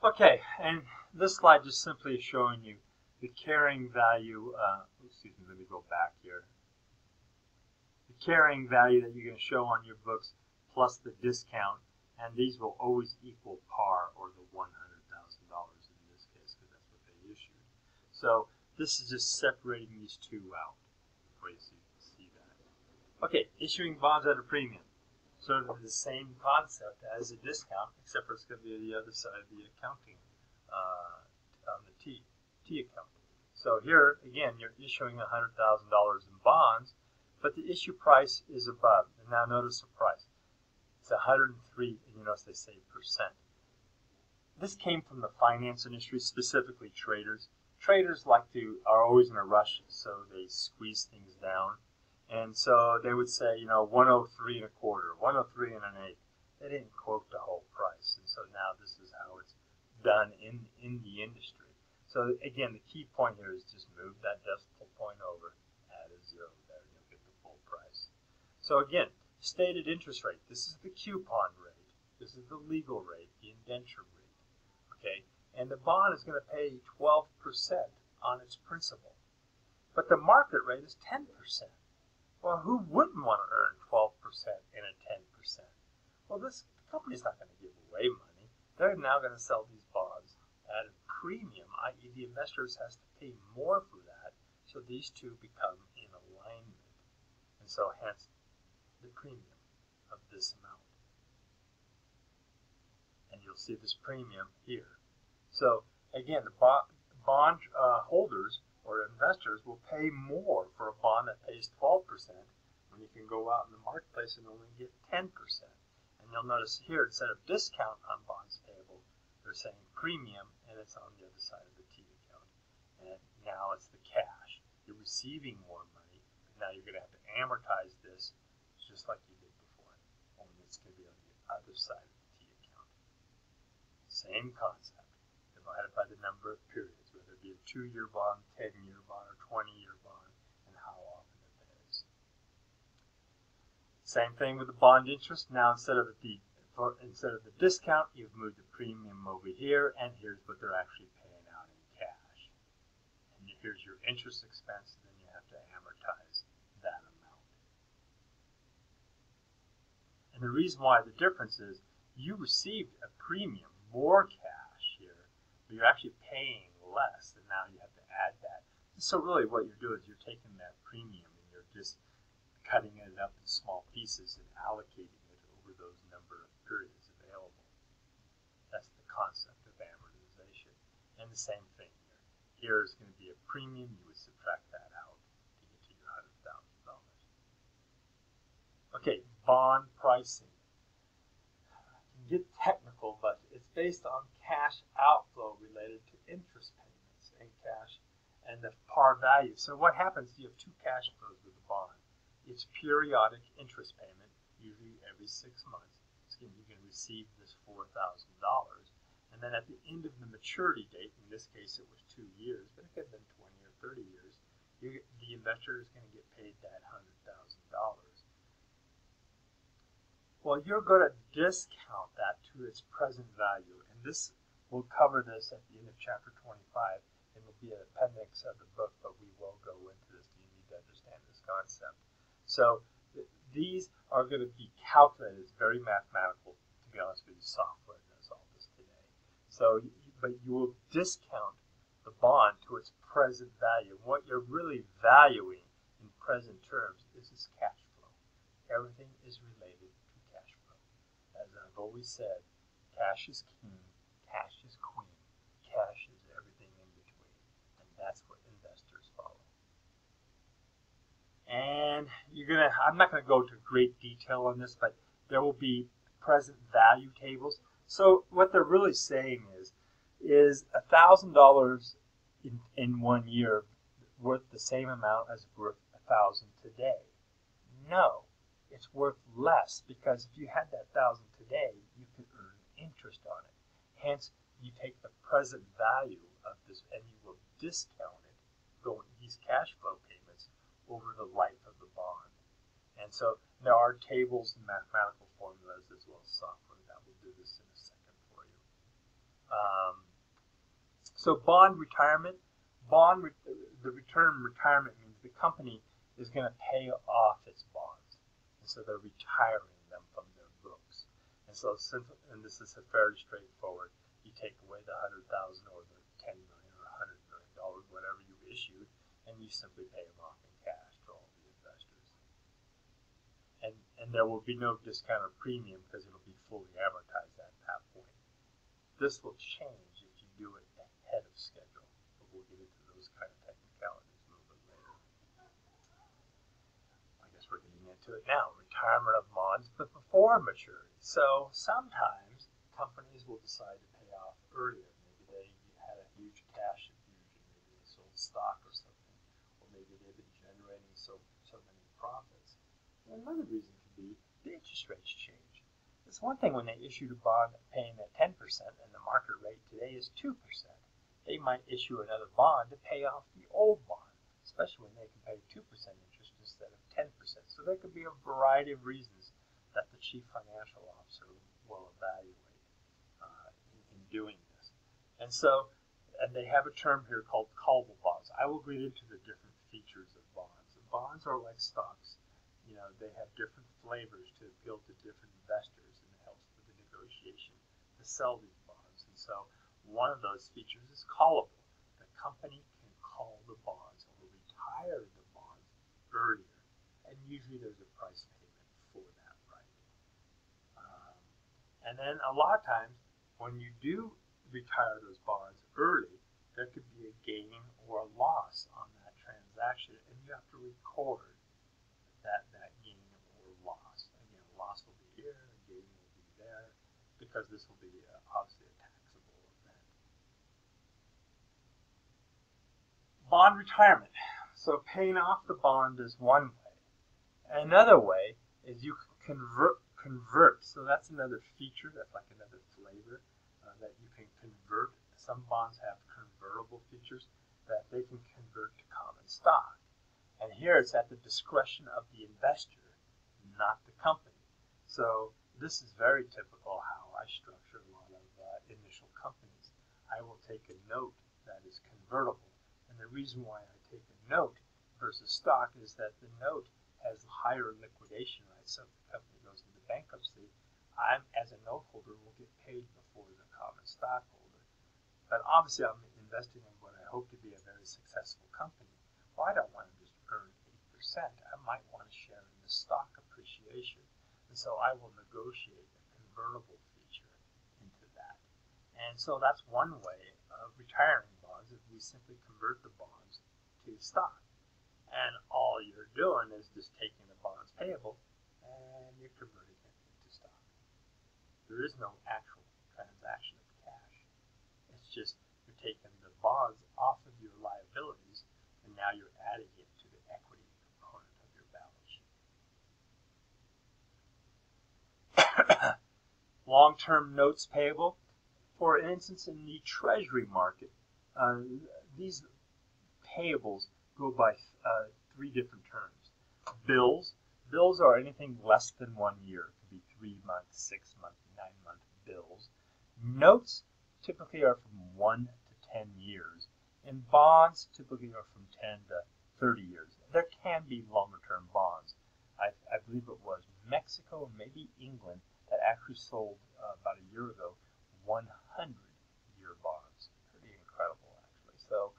Okay, and this slide just simply is showing you the carrying value, excuse me, let me go back here. The carrying value that you're going to show on your books plus the discount, and these will always equal par, or the $100,000 in this case, because that's what they issued. So this is just separating these two out for you so you can see that. Okay, issuing bonds at a premium. Sort of the same concept as a discount, except for it's going to be the other side of the accounting on the T account. So here, again, you're issuing $100,000 in bonds, but the issue price is above. And now notice the price. It's 103, and you notice they say percent. This came from the finance industry, specifically traders. Traders are always in a rush, so they squeeze things down. And so they would say, 103 and a quarter, 103 and an eighth. They didn't quote the whole price. And so now this is how it's done in the industry. So again, the key point here is just move that decimal point over, add a zero there, and you'll get the full price. So again, stated interest rate. This is the coupon rate. This is the legal rate, the indenture rate. Okay? And the bond is going to pay 12% on its principal. But the market rate is 10%. Well, who wouldn't want to earn 12% and a 10%? Well, this company's not going to give away money. They're now going to sell these bonds at a premium, i.e. the investors has to pay more for that, so these two become in alignment. And so hence the premium of this amount. And you'll see this premium here. So again, the bond holders or investors will pay more for a bond that pays 12% when you can go out in the marketplace and only get 10%. And you'll notice here, instead of discount on bonds payable, they're saying premium, and it's on the other side of the T account. And now it's the cash. You're receiving more money, but now you're going to have to amortize this just like you did before. Only it's going to be on the other side of the T account. Same concept, divided by the number of periods. Whether it be a 2-year bond, 10-year bond, or 20-year bond, and how often it pays. Same thing with the bond interest. Now instead of the discount, you've moved the premium over here, and here's what they're actually paying out in cash. And here's your interest expense, and then you have to amortize that amount. And the reason why the difference is you received a premium, more cash here, but you're actually paying less, and now you have to add that. So really what you're doing is you're taking that premium and you're just cutting it up in small pieces and allocating it over those number of periods available. That's the concept of amortization. And the same thing here. Here is going to be a premium. You would subtract that out to get to your $100,000. Okay, bond pricing. Get technical, but it's based on cash outflow related to interest payments and cash and the par value. So what happens? You have two cash flows with the bond. It's periodic interest payment, usually every 6 months. So you can receive this $4,000, and then at the end of the maturity date, in this case it was 2 years, but it could have been 20 or 30 years, the investor is going to get paid that $100,000. Well, you're going to discount that to its present value, and this we'll cover this at the end of chapter 25. It will be an appendix of the book, but we will go into this. You need to understand this concept. So these are going to be calculated. It's very mathematical, to be honest with you. Software does all this today. So, but you will discount the bond to its present value. What you're really valuing in present terms is its cash flow. Everything is related to cash flow. As I've always said, cash is king, cash is queen, cash is everything in between, and that's what investors follow. And I'm not going to go into great detail on this, but there will be present value tables. So what they're really saying is $1,000 in 1 year worth the same amount as worth 1,000 today? No. It's worth less, because if you had that 1,000 today, you could earn interest on it. Hence, you take the present value of this and you will discount it, these cash flow payments, over the life of the bond. And so there are tables and mathematical formulas as well as software that will do this in a second for you. So bond retirement, the term retirement means the company is going to pay off its bonds, and so they're retiring them from their books. And so, and this is fairly straightforward. You take away the $100,000 or the $10 million or $100 million, whatever you issued, and you simply pay them off in cash to all the investors. And there will be no discount or premium because it'll be fully amortized at that point. This will change if you do it ahead of schedule, but we'll get into those kind of technicalities a little bit later. I guess we're getting into it now. Retirement of bonds, but before maturity. So sometimes companies will decide to pay off earlier. Maybe they had a huge cash infusion. Maybe they sold stock or something, or maybe they've been generating so many profits. And another reason could be the interest rates change. It's one thing when they issued a bond paying at 10% and the market rate today is 2%. They might issue another bond to pay off the old bond, especially when they can pay 2% interest instead of 10%. So there could be a variety of reasons that the chief financial officer will evaluate in doing this. And so, and they have a term here called callable bonds. I will get into the different features of bonds. And bonds are like stocks. You know, they have different flavors to appeal to different investors, and it helps with the negotiation to sell these bonds. And so one of those features is callable. The company can call the bonds or retire the bonds earlier, and usually there's a price payment for that right. And then a lot of times when you do retire those bonds early, there could be a gain or a loss on that transaction, and you have to record that gain or loss. Again, a loss will be here, a gain will be there, because this will be obviously a taxable event. Bond retirement. So paying off the bond is one way. Another way is you can convert. So that's another feature, that's like another flavor that you can convert. Some bonds have convertible features that they can convert to common stock. And here it's at the discretion of the investor, not the company. So this is very typical how I structure a lot of initial companies. I will take a note that is convertible. And the reason why I take a note versus stock is that the note has higher liquidation rights. So if the company goes into bankruptcy, I, as a note holder, will get paid before the common stockholder. But obviously I'm investing in what I hope to be a very successful company. Well, I don't want to just earn 8%. I might want to share in the stock appreciation. And so I will negotiate a convertible feature into that. And so that's one way of retiring bonds, if we simply convert the bonds to stock. And all you're doing is just taking the bonds payable and you're converting it into stock. There is no actual transaction of cash. It's just you're taking the bonds off of your liabilities, and now you're adding it to the equity component of your balance sheet. Long-term notes payable. For instance, in the treasury market, these payables go by three different terms. Bills. Bills are anything less than 1 year. It could be 3 months, 6 months, 9 month bills. Notes typically are from 1 to 10 years. And bonds typically are from 10 to 30 years. There can be longer-term bonds. I believe it was Mexico or maybe England that actually sold about a year ago 100-year bonds. Pretty incredible, actually. So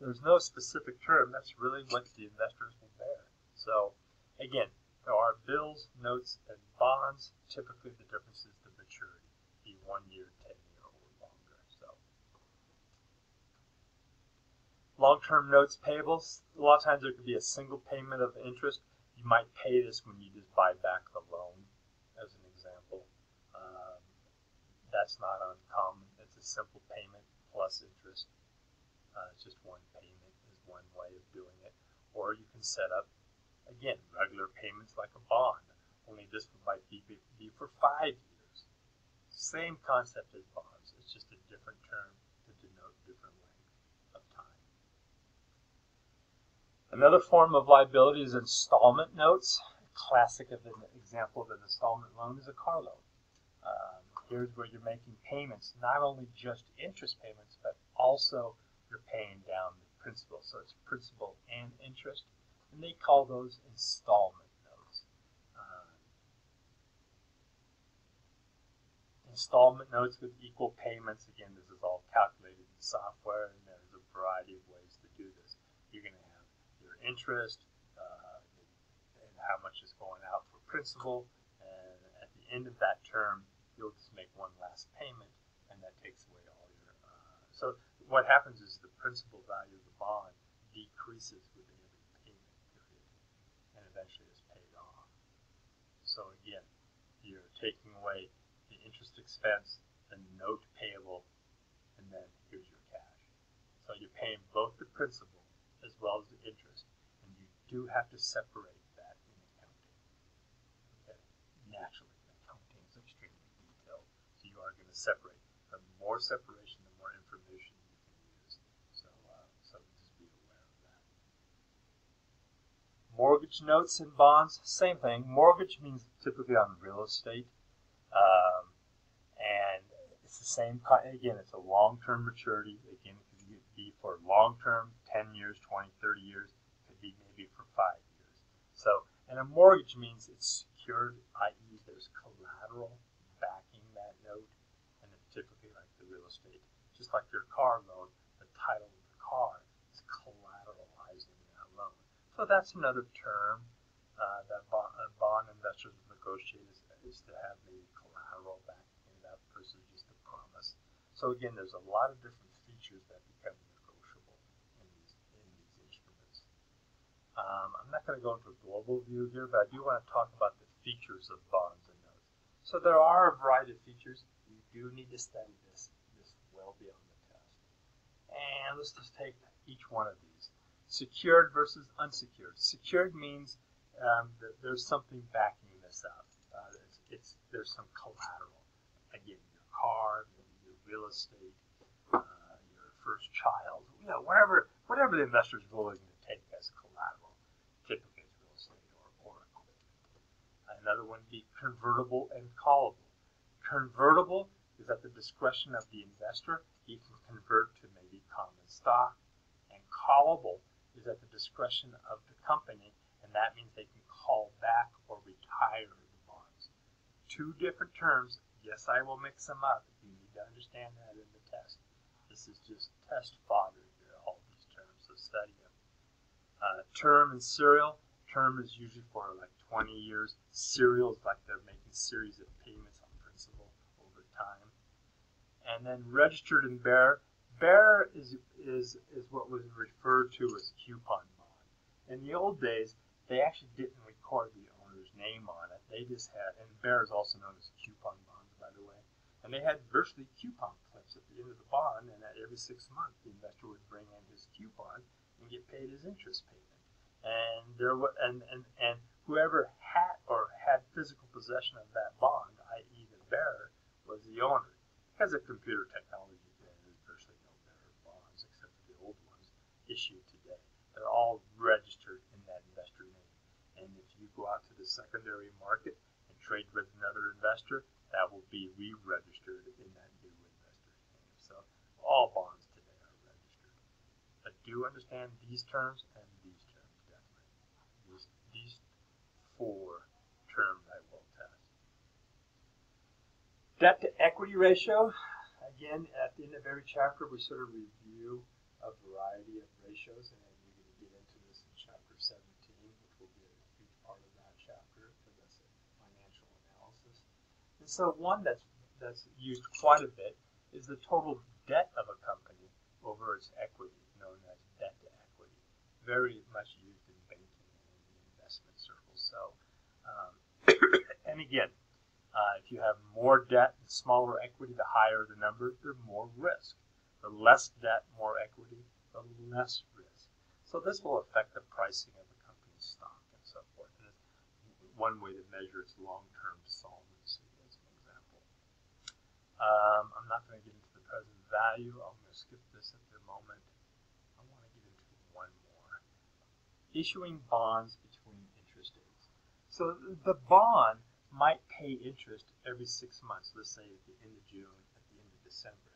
there's no specific term. That's really what the investors will bear. So again, there are bills, notes, and bonds. Typically, the difference is the maturity, be 1 year, 10 year, or longer. So long-term notes payables. A lot of times there could be a single payment of interest. You might pay this when you just buy back the loan, as an example. That's not uncommon. It's a simple payment plus interest. It's just one payment is one way of doing it. Or you can set up, again, regular payments like a bond, only this might be for 5 years. Same concept as bonds. It's just a different term to denote different length of time. Another form of liability is installment notes. A classic of an example of an installment loan is a car loan. Here's where you're making payments, not only just interest payments, but also you're paying down the principal. So it's principal and interest, and they call those installment notes. Installment notes with equal payments. Again, this is all calculated in software, and there's a variety of ways to do this. You're going to have your interest and how much is going out for principal, and at the end of that term, you'll just make one last payment, and that takes away all your. So what happens is the principal value of the bond decreases with every payment period, and eventually is paid off. So again, you're taking away the interest expense, the note payable, and then here's your cash. So you're paying both the principal as well as the interest, and you do have to separate that in accounting. Okay, naturally, accounting is extremely detailed, so you are going to separate. The more separation, the more information you can use. So just be aware of that. Mortgage notes and bonds, same thing. Mortgage means typically on real estate. And it's the same kind. Again, it's a long-term maturity. Again, it could be for long-term, 10 years, 20, 30 years. It could be maybe for 5 years. So, and a mortgage means it's secured, i.e. there's collateral backing that note. And it's typically like the real estate. Just like your car loan, the title of the car is collateralizing that loan. So that's another term that bond investors will negotiate is to have maybe collateral backing that versus just a promise. So again, there's a lot of different features that become negotiable in these instruments. I'm not going to go into a global view here, but I do want to talk about the features of bonds and notes. So there are a variety of features. You do need to study this well beyond the test. And let's just take each one of these. Secured versus unsecured. Secured means that there's something backing this up. There's some collateral. Again, your car, your real estate, your first child, whatever the investor is willing to take as collateral. Typically, it's real estate or equipment. Another one would be convertible and callable. Convertible is at the discretion of the investor. He can convert to maybe common stock, and callable is at the discretion of the company, and that means they can call back or retire the bonds. Two different terms. Yes, I will mix them up. You need to understand that in the test. This is just test fodder here, all these terms, so study them. Term and serial. Term is usually for like 20 years. Serial is like they're making series of payments on principal over time. And then registered and bearer. Bearer is what was referred to as coupon bond. In the old days, they actually didn't record the owner's name on it. They just had, and bearer is also known as coupon bonds, by the way. And they had virtually coupon clips at the end of the bond, and every 6 months the investor would bring in his coupon and get paid his interest payment. And and whoever had physical possession of that bond, i.e. the bearer, was the owner. Because of computer technology, there's virtually no bearer bonds except for the old ones issued today. They're all registered in that investor name. And if you go out to the secondary market and trade with another investor, that will be re-registered in that new investor's name. So all bonds today are registered. But do understand these terms and these terms, definitely. These 4 terms I will test. Debt to equity ratio. Again, at the end of every chapter, we sort of review a variety of ratios, and then we're going to get into this in chapter 17, which will be a huge part of that chapter because that's a financial analysis. And so one that's used quite a bit is the total debt of a company over its equity, known as debt to equity. Very much used in banking and in the investment circles. So, and again, if you have more debt and smaller equity, the higher the number, the more risk. The less debt, more equity, the less risk. So this will affect the pricing of the company's stock and so forth. And it's one way to measure its long-term solvency, as an example. I'm not going to get into the present value. I'm going to skip this at the moment. I want to get into one more. Issuing bonds between interest dates. So the bond might pay interest every 6 months, let's say at the end of June, at the end of December.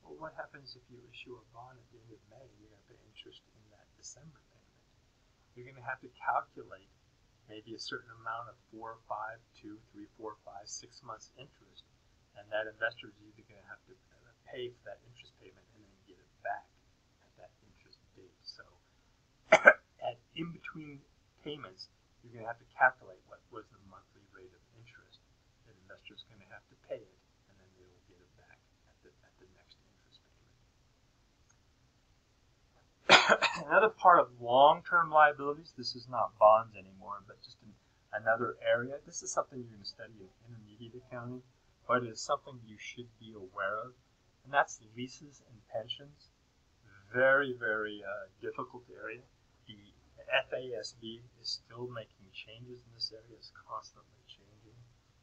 Well, what happens if you issue a bond at the end of May and you're going to pay interest in that December payment? You're going to have to calculate maybe a certain amount of 4, 5, 2, 3, 4, 5, 6 months interest, and that investor is either going to have to pay for that interest payment and then get it back at that interest date. So at in between payments, you're going to have to calculate what was the monthly rate of interest. The investor is going to have to pay it, and then they will get it back at the next interest payment. Another part of long-term liabilities, this is not bonds anymore, but just another area. This is something you're going to study in intermediate accounting, but it is something you should be aware of, and that's leases and pensions. Very, very difficult area. The FASB is still making changes in this area. It's constantly changing,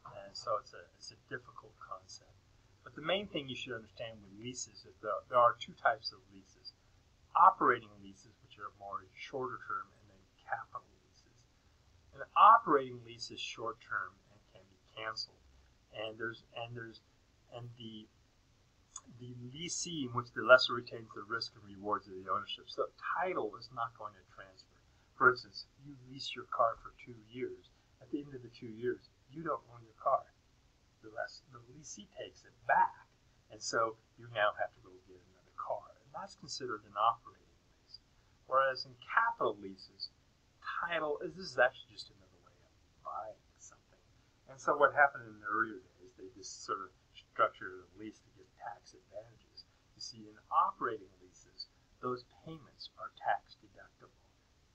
and so it's a difficult concept. But the main thing you should understand with leases is there are two types of leases. Operating leases, which are more shorter term, and then capital leases. An operating lease is short term and can be canceled. And the leasee, in which the lessor retains the risk and rewards of the ownership. So title is not going to transfer. For instance, you lease your car for 2 years. At the end of the 2 years, you don't own your car. The leasee takes it back, and so you now have to go get another car. That's considered an operating lease. Whereas in capital leases, title this is actually just another way of buying something. And so what happened in the earlier days, they just sort of structured a lease to get tax advantages. You see, in operating leases, those payments are tax deductible.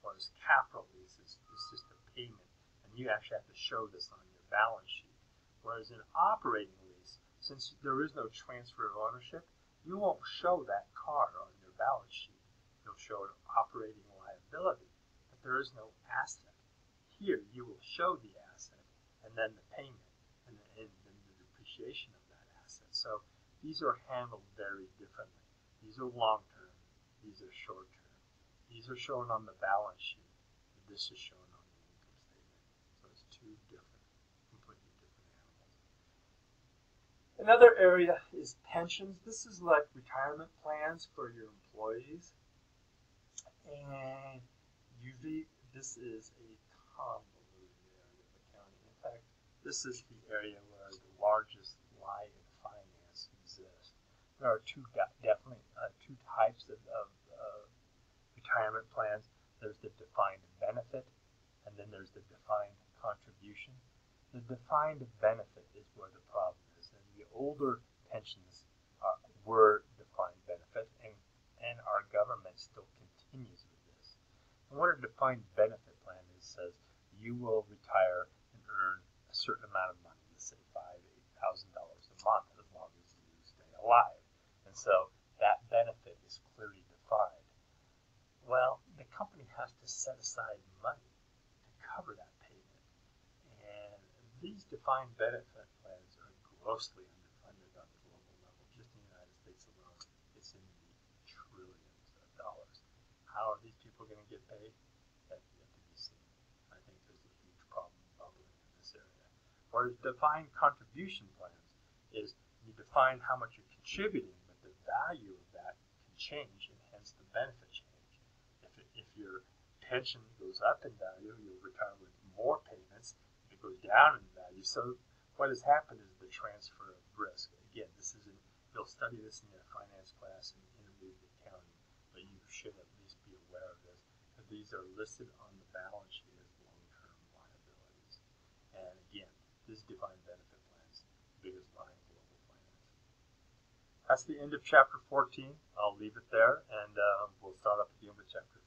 Whereas capital leases is just a payment, and you actually have to show this on your balance sheet. Whereas in operating lease, since there is no transfer of ownership, you won't show that car on your balance sheet. You'll show an operating liability, but there is no asset. Here, you will show the asset, and then the payment, and then the depreciation of that asset. So these are handled very differently. These are long-term. These are short-term. These are shown on the balance sheet. This is shown on the income statement. So it's two different, completely different animals. Another area is pensions. This is like retirement plans for your employees. And usually this is a convoluted area of accounting. In fact, this is the area where the largest lie in finance exists. There are definitely two types of retirement plans. There's the defined benefit, and then there's the defined contribution. The defined benefit is where the problem is. And the older pensions were defined benefit, and our government still continues with this. And what a defined benefit plan is says you will retire and earn a certain amount of money, let's say $5,000, $8,000 a month, as long as you stay alive. And so that benefit is clearly defined. Well, the company has to set aside money to cover that payment. And these defined benefit plans are grossly underfunded on the global level. Just in the United States alone, it's in the trillions of dollars. How are these people going to get paid? That's yet to be seen. I think there's a huge problem bubbling in this area. Whereas defined contribution plans is you define how much you're contributing, but the value of that can change, and hence the benefit change. If your pension goes up in value, you'll retire with more payments. If it goes down in value, so what has happened is the transfer of risk. Again, you'll study this in your finance class in intermediate accounting, but you should at least be aware of this, because these are listed on the balance sheet as long-term liabilities. And again, this defined benefit plans, biggest lie in global finance. That's the end of chapter 14. I'll leave it there, and we'll start up again with chapter